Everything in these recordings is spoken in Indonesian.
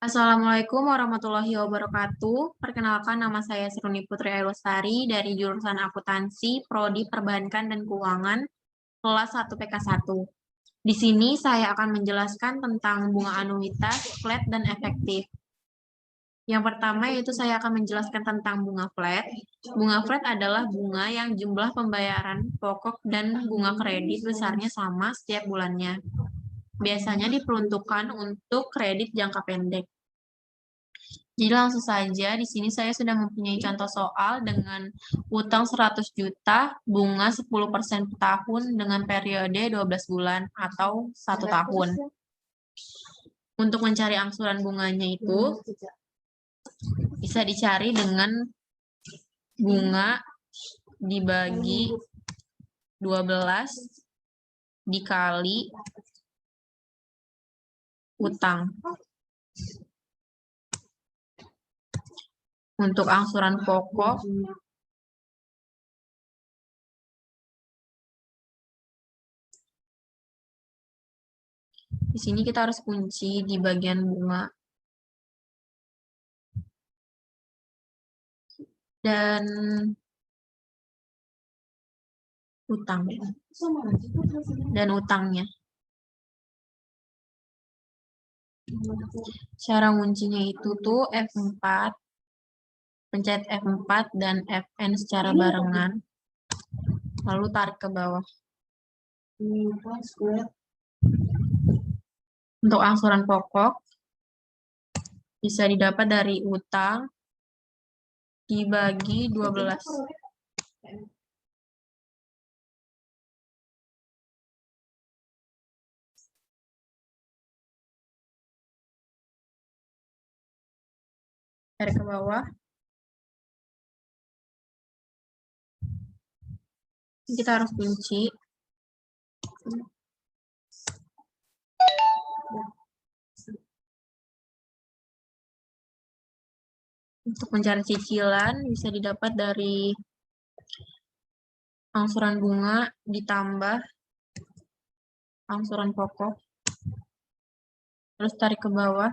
Assalamualaikum warahmatullahi wabarakatuh. Perkenalkan, nama saya Sruni Putri Ailustari dari jurusan Akuntansi, Prodi Perbankan dan Keuangan, kelas 1 PK1. Di sini saya akan menjelaskan tentang bunga anuitas, flat, dan efektif. Yang pertama yaitu saya akan menjelaskan tentang bunga flat. Bunga flat adalah bunga yang jumlah pembayaran pokok dan bunga kredit besarnya sama setiap bulannya. Biasanya diperuntukkan untuk kredit jangka pendek. Jadi langsung saja, di sini saya sudah mempunyai contoh soal dengan utang 100 juta, bunga 10% per tahun dengan periode 12 bulan atau 1 tahun. Untuk mencari angsuran bunganya itu, bisa dicari dengan bunga dibagi 12 dikali utang. Untuk angsuran pokok, di sini kita harus kunci di bagian bunga. Dan utang. Dan utangnya. Cara kuncinya itu tuh F4, pencet F4 dan Fn secara barengan, lalu tarik ke bawah. Untuk angsuran pokok, bisa didapat dari utang dibagi 12. Tarik ke bawah. Kita harus kunci. Untuk mencari cicilan bisa didapat dari angsuran bunga ditambah angsuran pokok. Terus tarik ke bawah.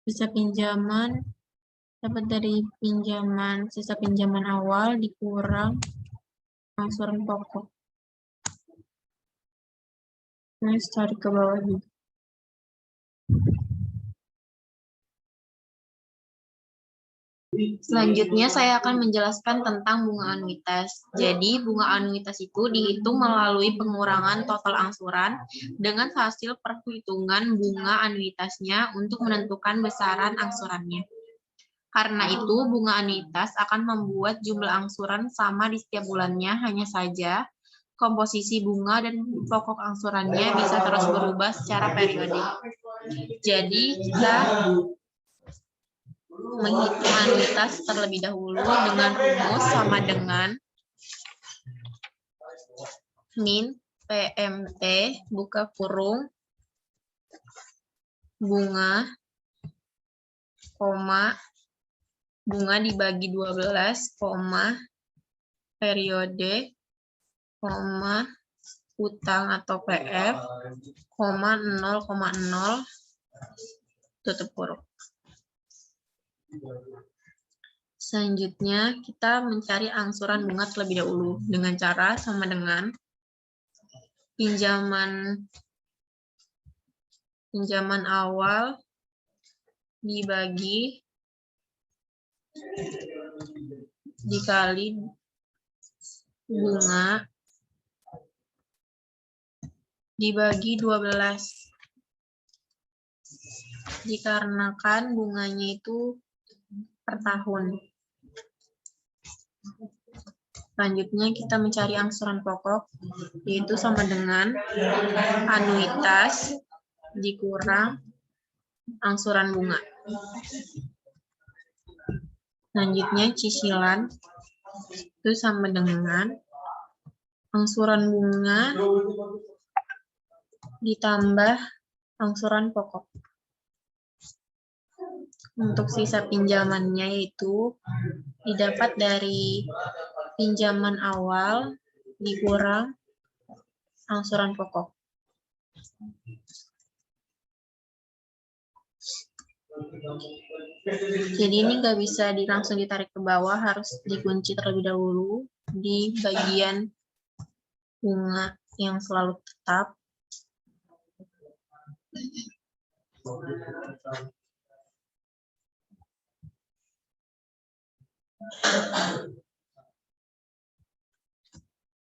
Sisa pinjaman dapat dari pinjaman, sisa pinjaman awal dikurang angsuran pokok. Nah, tarik ke bawah juga. Selanjutnya saya akan menjelaskan tentang bunga anuitas. Jadi bunga anuitas itu dihitung melalui pengurangan total angsuran dengan hasil perhitungan bunga anuitasnya untuk menentukan besaran angsurannya. Karena itu bunga anuitas akan membuat jumlah angsuran sama di setiap bulannya, hanya saja komposisi bunga dan pokok angsurannya bisa terus berubah secara periodik. Jadi kita menghitung anuitas terlebih dahulu dengan rumus sama dengan min PMT buka kurung bunga koma bunga dibagi 12 koma periode koma utang atau PF koma 0,0 tutup kurung. Selanjutnya kita mencari angsuran bunga terlebih dahulu dengan cara sama dengan pinjaman awal dibagi dikali bunga dibagi 12. Dikarenakan bunganya itu per tahun. Selanjutnya kita mencari angsuran pokok, yaitu sama dengan anuitas dikurang angsuran bunga. Selanjutnya cicilan itu sama dengan angsuran bunga ditambah angsuran pokok. Untuk sisa pinjamannya itu didapat dari pinjaman awal dikurang angsuran pokok. Jadi ini nggak bisa langsung ditarik ke bawah, harus dikunci terlebih dahulu di bagian bunga yang selalu tetap.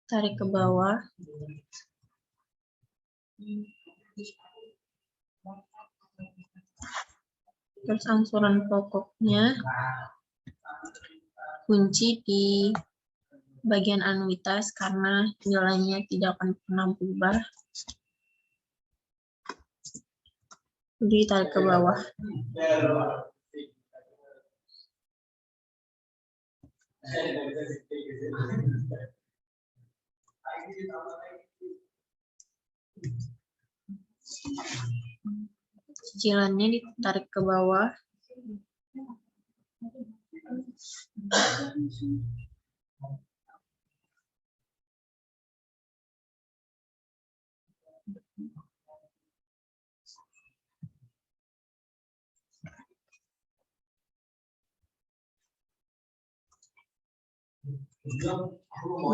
Tarik ke bawah. Terus angsuran pokoknya kunci di bagian anuitas karena nilainya tidak akan pernah berubah. Jadi tarik ke bawah. Cicilannya ditarik ke bawah.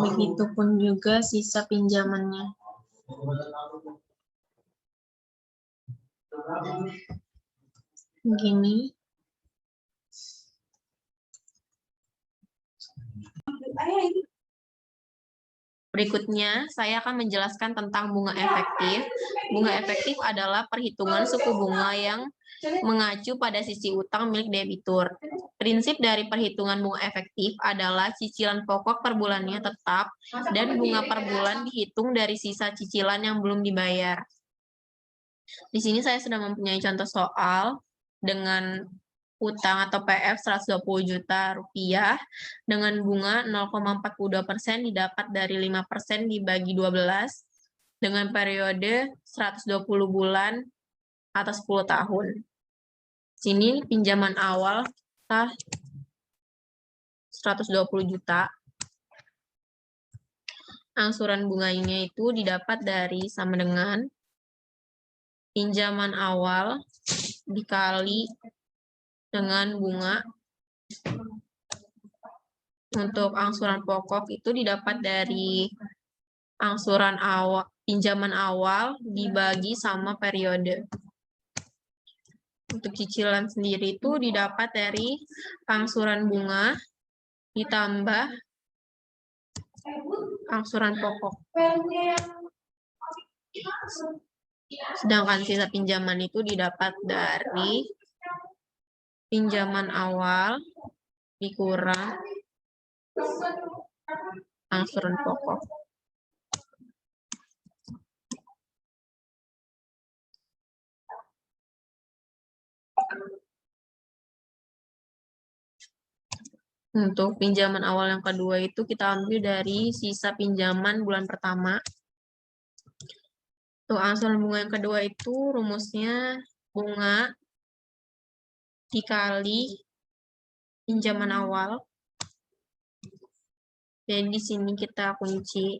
Begitupun juga sisa pinjamannya. Begini. Berikutnya, saya akan menjelaskan tentang bunga efektif. Bunga efektif adalah perhitungan suku bunga yang mengacu pada sisi utang milik debitur. Prinsip dari perhitungan bunga efektif adalah cicilan pokok per bulannya tetap dan bunga per bulan dihitung dari sisa cicilan yang belum dibayar. Di sini saya sudah mempunyai contoh soal dengan utang atau PF 120 juta rupiah dengan bunga 0,42% didapat dari 5% dibagi 12 dengan periode 120 bulan atau 10 tahun. Sini pinjaman awal kita 120 juta. Angsuran bunganya itu didapat dari sama dengan pinjaman awal dikali dengan bunga. Untuk angsuran pokok itu didapat dari angsuran awal, pinjaman awal dibagi sama periode. Untuk cicilan sendiri itu didapat dari angsuran bunga ditambah angsuran pokok. Sedangkan sisa pinjaman itu didapat dari pinjaman awal dikurang angsuran pokok. Untuk pinjaman awal yang kedua itu kita ambil dari sisa pinjaman bulan pertama. Untuk angsuran bunga yang kedua itu rumusnya bunga dikali pinjaman awal. Jadi di sini kita kunci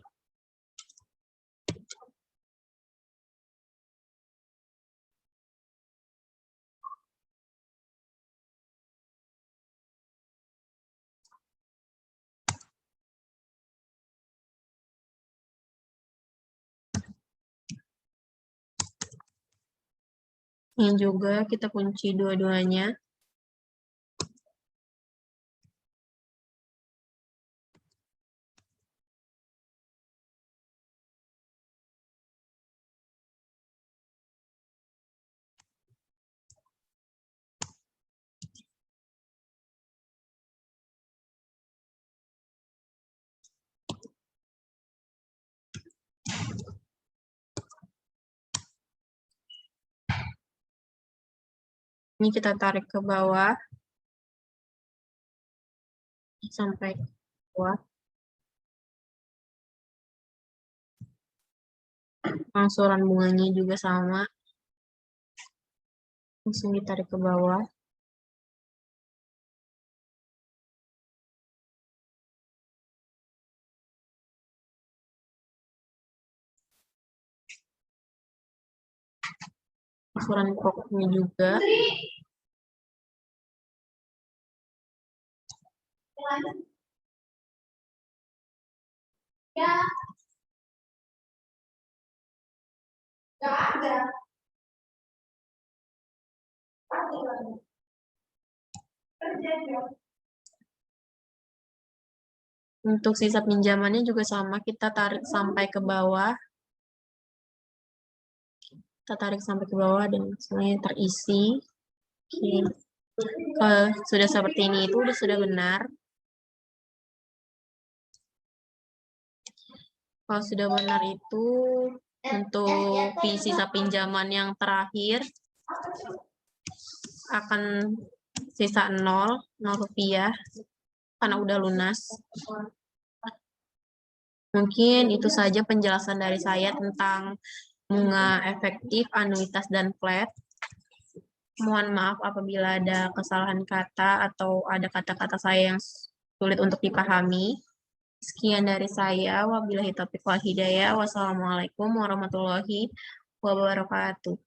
ini juga kita kunci dua-duanya. Ini kita tarik ke bawah sampai ke bawah. Angsuran bunganya juga sama. Langsung ditarik ke bawah. Susunan pokoknya juga. Untuk sisa pinjamannya juga sama, kita tarik sampai ke bawah. Kita tarik sampai ke bawah dan semuanya terisi. Oke. Kalau sudah seperti ini itu sudah benar. Kalau sudah benar itu untuk sisa pinjaman yang terakhir akan sisa 0 rupiah karena udah lunas. Mungkin itu saja penjelasan dari saya tentang bunga efektif, anuitas, dan flat. Mohon maaf apabila ada kesalahan kata atau ada kata-kata saya yang sulit untuk dipahami. Sekian dari saya. Wabillahi taufiq wal hidayah. Wassalamualaikum warahmatullahi wabarakatuh.